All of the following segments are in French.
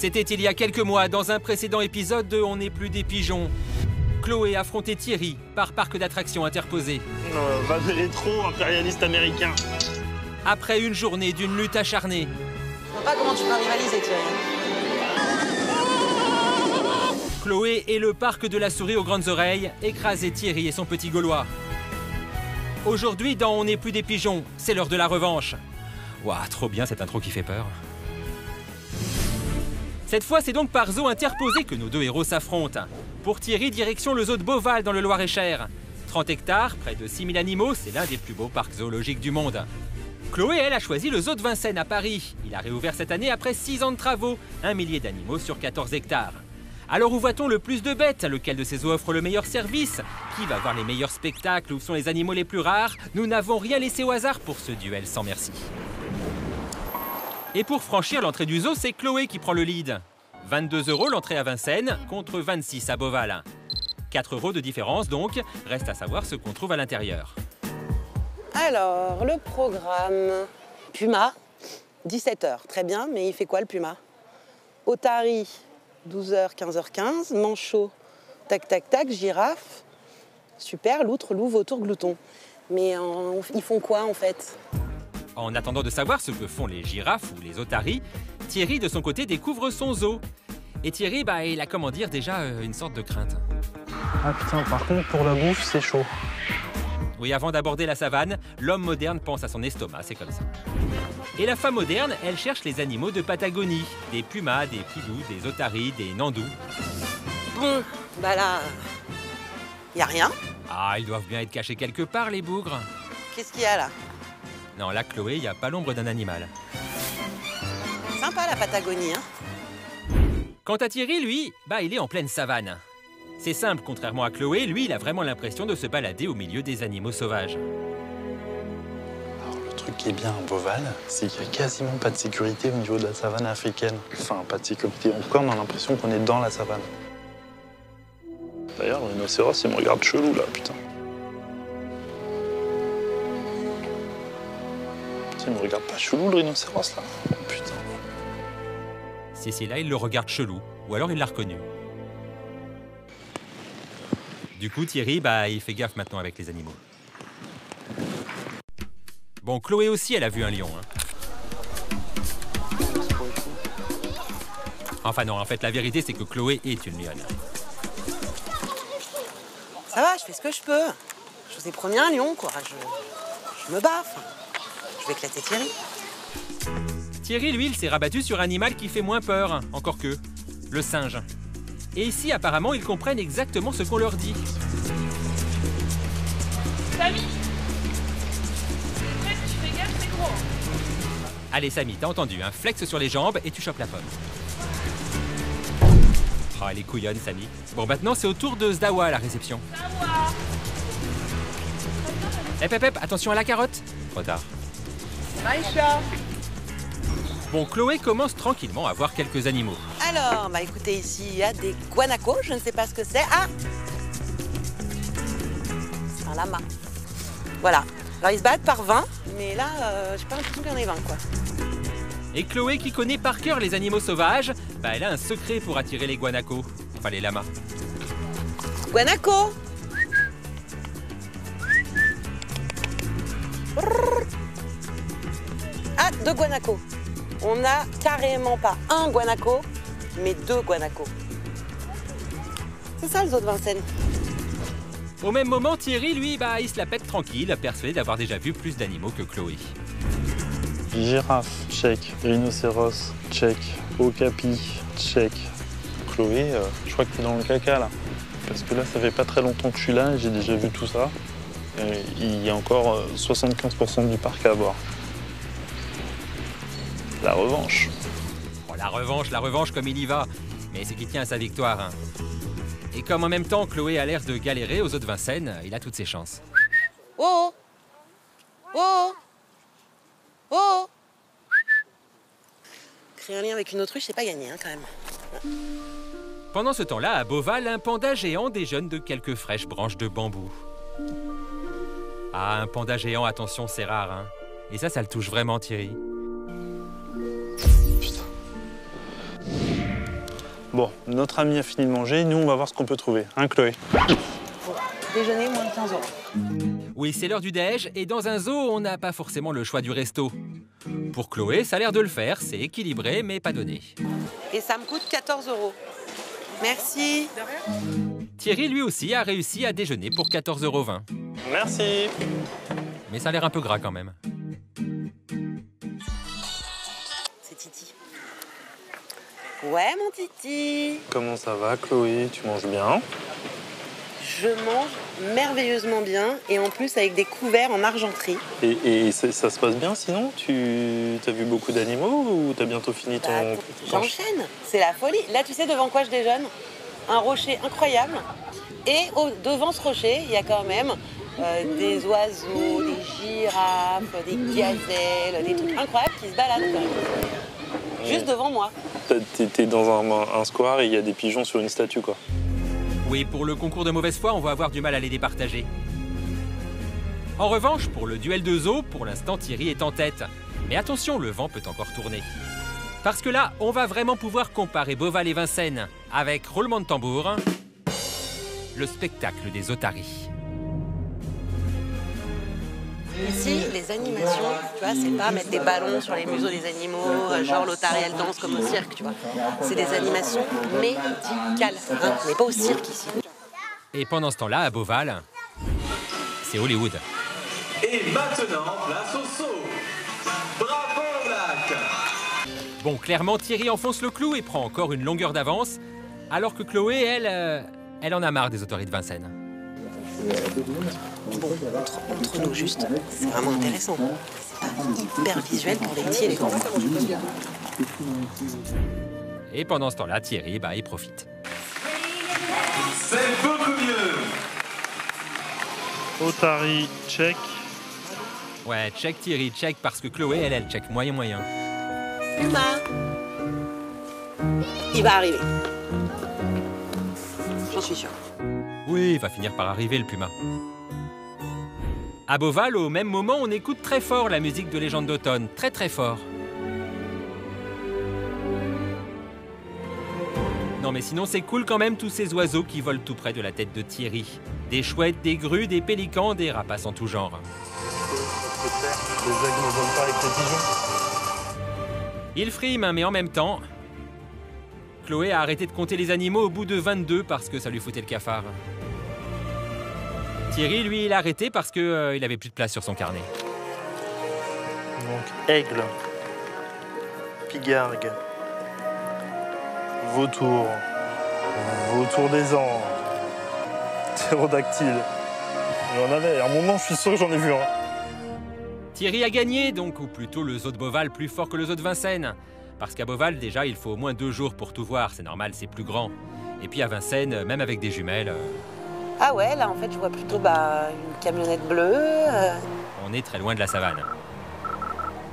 C'était il y a quelques mois, dans un précédent épisode de On n'est plus des pigeons. Chloé affrontait Thierry par parc d'attractions interposé. Va de rétro, impérialiste américain. Après une journée d'une lutte acharnée. Je vois pas comment tu peux rivaliser, Thierry. Chloé et le parc de la souris aux grandes oreilles écrasaient Thierry et son petit Gaulois. Aujourd'hui, dans On n'est plus des pigeons, c'est l'heure de la revanche. Ouah, trop bien cette intro qui fait peur. Cette fois, c'est donc par zoo interposé que nos deux héros s'affrontent. Pour Thierry, direction le zoo de Beauval dans le Loir-et-Cher. 30 hectares, près de 6000 animaux, c'est l'un des plus beaux parcs zoologiques du monde. Chloé, elle, a choisi le zoo de Vincennes à Paris. Il a réouvert cette année après 6 ans de travaux, 1 millier d'animaux sur 14 hectares. Alors où voit-on le plus de bêtes? Lequel de ces zoos offre le meilleur service? Qui va voir les meilleurs spectacles? Où sont les animaux les plus rares? Nous n'avons rien laissé au hasard pour ce duel sans merci. Et pour franchir l'entrée du zoo, c'est Chloé qui prend le lead. 22 € l'entrée à Vincennes, contre 26 à Beauval. 4 € de différence donc, reste à savoir ce qu'on trouve à l'intérieur. Alors, le programme... Puma, 17 h. Très bien, mais il fait quoi le Puma? Otari, 12 h, 15 h 15. Manchot, tac, tac, tac. Girafe. Super, loutre, loup, vautour, glouton. Mais ils font quoi en fait? En attendant de savoir ce que font les girafes ou les otaries, Thierry de son côté découvre son zoo. Et Thierry, il a comment dire déjà une sorte de crainte. Ah putain, par contre, pour la bouffe, c'est chaud. Oui, avant d'aborder la savane, l'homme moderne pense à son estomac, c'est comme ça. Et la femme moderne, elle cherche les animaux de Patagonie. Des pumas, des pidous, des otaries, des nandous. Bon, là... Y a rien. Ah, ils doivent bien être cachés quelque part, les bougres. Qu'est-ce qu'il y a là? Non, là, Chloé, il n'y a pas l'ombre d'un animal. Sympa la Patagonie, hein. Quant à Thierry, lui, il est en pleine savane. C'est simple, contrairement à Chloé, lui, il a vraiment l'impression de se balader au milieu des animaux sauvages. Alors, le truc qui est bien à Beauval, c'est qu'il n'y a quasiment pas de sécurité au niveau de la savane africaine. Enfin, pas de sécurité. En tout cas, on a l'impression qu'on est dans la savane. D'ailleurs, le rhinocéros, il me regarde chelou, là, putain. Il me regarde pas chelou, le rhinocéros, là. Oh, putain. Si, là, il le regarde chelou. Ou alors il l'a reconnu. Du coup, Thierry, il fait gaffe maintenant avec les animaux. Bon, Chloé aussi, elle a vu un lion. Enfin non, en fait, la vérité, c'est que Chloé est une lionne. Ça va, je fais ce que je peux. Je vous ai promis un lion, quoi. Je me baffe. Je vais éclater Thierry. Thierry, lui, il s'est rabattu sur un animal qui fait moins peur, encore que le singe. Et ici, apparemment, ils comprennent exactement ce qu'on leur dit. Samy, après, si tu fais gaffe, c'est gros. Allez, Samy, t'as entendu, un flex sur les jambes et tu chopes la pomme. Oh, elle est couillonne, Samy. Bon, maintenant, c'est au tour de Zdawa à la réception. Hep, attention à la carotte. Trop tard. Maïcha. Bon, Chloé commence tranquillement à voir quelques animaux. Alors, écoutez, ici, il y a des guanacos, je ne sais pas ce que c'est. Ah! C'est un lama. Voilà. Alors, ils se battent par 20, mais là, j'ai pas l'impression qu'il y en ait 20, quoi. Et Chloé, qui connaît par cœur les animaux sauvages, elle a un secret pour attirer les guanacos. Enfin, les lamas. Guanaco! Ah, 2 guanacos. On n'a carrément pas un guanaco, mais 2 guanacos. C'est ça le zoo de Vincennes. Au même moment, Thierry, lui, il se la pète tranquille, persuadé d'avoir déjà vu plus d'animaux que Chloé. Girafe, check. Rhinocéros, check. Okapi, check. Chloé, je crois que t'es dans le caca, là. Parce que là, ça fait pas très longtemps que je suis là et j'ai déjà vu tout ça. Et il y a encore 75% du parc à voir. La revanche. Oh, la revanche comme il y va. Mais c'est qui tient à sa victoire. Et comme en même temps Chloé a l'air de galérer aux zoo de Vincennes, il a toutes ses chances. Oh! Oh! Oh! Créer un lien avec une autruche, c'est pas gagné, quand même. Pendant ce temps-là, à Beauval, un panda géant déjeune de quelques fraîches branches de bambou. Ah, un panda géant, attention, c'est rare. Et ça le touche vraiment, Thierry. Putain. Bon, notre ami a fini de manger, nous on va voir ce qu'on peut trouver. Hein, Chloé? Déjeuner, moins de 15 €. Oui, c'est l'heure du déj, et dans un zoo, on n'a pas forcément le choix du resto. Pour Chloé, ça a l'air de le faire, c'est équilibré, mais pas donné. Et ça me coûte 14 €. Merci. Thierry, lui aussi, a réussi à déjeuner pour 14,20 €. Merci. Mais ça a l'air un peu gras quand même. C'est Titi. Ouais, mon Titi. Comment ça va, Chloé? Tu manges bien? Je mange merveilleusement bien et en plus avec des couverts en argenterie. Et ça se passe bien sinon? Tu as vu beaucoup d'animaux ou t'as bientôt fini ton... J'enchaîne, c'est la folie. Là, tu sais devant quoi je déjeune? Un rocher incroyable. Et devant ce rocher, il y a quand même des oiseaux, des girafes, des gazelles, des trucs incroyables qui se baladent quand même. Juste devant moi. T'es dans un square et il y a des pigeons sur une statue, quoi. Oui, pour le concours de mauvaise foi, on va avoir du mal à les départager. En revanche, pour le duel de zoo, pour l'instant, Thierry est en tête. Mais attention, le vent peut encore tourner. Parce que là, on va vraiment pouvoir comparer Beauval et Vincennes avec, roulement de tambour, le spectacle des otaries. Ici, les animations, tu vois, c'est pas mettre des ballons sur les museaux des animaux, genre l'otarie elle danse comme au cirque, tu vois. C'est des animations médicales. Hein. On n'est pas au cirque ici. Et pendant ce temps-là, à Beauval, c'est Hollywood. Et maintenant, place au saut. Bravo, Black! Bon, clairement, Thierry enfonce le clou et prend encore une longueur d'avance, alors que Chloé, elle en a marre des otaries de Vincennes. Bon, entre nous juste, c'est vraiment intéressant. C'est pas hyper visuel pour les petits et les grands. Et pendant ce temps-là, Thierry, il profite. C'est beaucoup mieux! Otari, check. Ouais, check Thierry, check, parce que Chloé, elle check moyen. Puma, il va arriver. J'en suis sûre. Oui, il va finir par arriver le puma. À Beauval, au même moment, on écoute très fort la musique de Légende d'automne, très très fort. Non mais sinon c'est cool quand même tous ces oiseaux qui volent tout près de la tête de Thierry. Des chouettes, des grues, des pélicans, des rapaces en tout genre. Les aigles ne volent pas avec les pigeons. Il frime, mais en même temps, Chloé a arrêté de compter les animaux au bout de 22 parce que ça lui foutait le cafard. Thierry, lui, il a arrêté parce qu'il avait plus de place sur son carnet. Donc, aigle, pigargue, vautour, vautour des Andes, ptérodactyle. J'en avais, à un moment, je suis sûr que j'en ai vu un. Thierry a gagné, donc, ou plutôt le zoo de Beauval plus fort que le zoo de Vincennes. Parce qu'à Beauval, déjà, il faut au moins 2 jours pour tout voir, c'est normal, c'est plus grand. Et puis à Vincennes, même avec des jumelles... Ah ouais, là en fait je vois plutôt une camionnette bleue. On est très loin de la savane.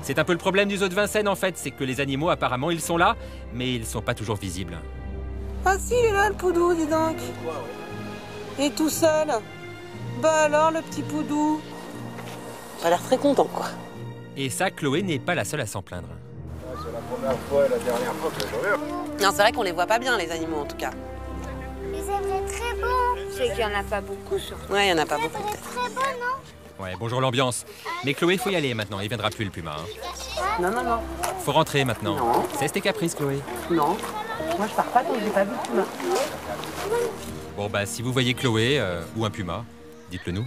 C'est un peu le problème du zoo de Vincennes en fait, c'est que les animaux apparemment ils sont là, mais ils sont pas toujours visibles. Ah si, il est là le poudou, dis donc. Il est tout seul. Bah alors le petit poudou. Il a l'air très content quoi. Et ça, Chloé n'est pas la seule à s'en plaindre. C'est la première fois et la dernière fois que je reviens. Non, c'est vrai qu'on les voit pas bien les animaux en tout cas. Ils étaient très beaux. C'est qu'il n'y en a pas beaucoup surtout. Ouais, il y en a pas beaucoup peut-être. Très beaux, non? Ouais, bonjour l'ambiance. Mais Chloé, faut y aller maintenant, il viendra plus le puma. Hein. Non. Faut rentrer maintenant. Non. C'est tes caprices, Chloé. Non. Moi je pars pas tant que j'ai pas vu le puma. Bon si vous voyez Chloé ou un puma, dites-le nous.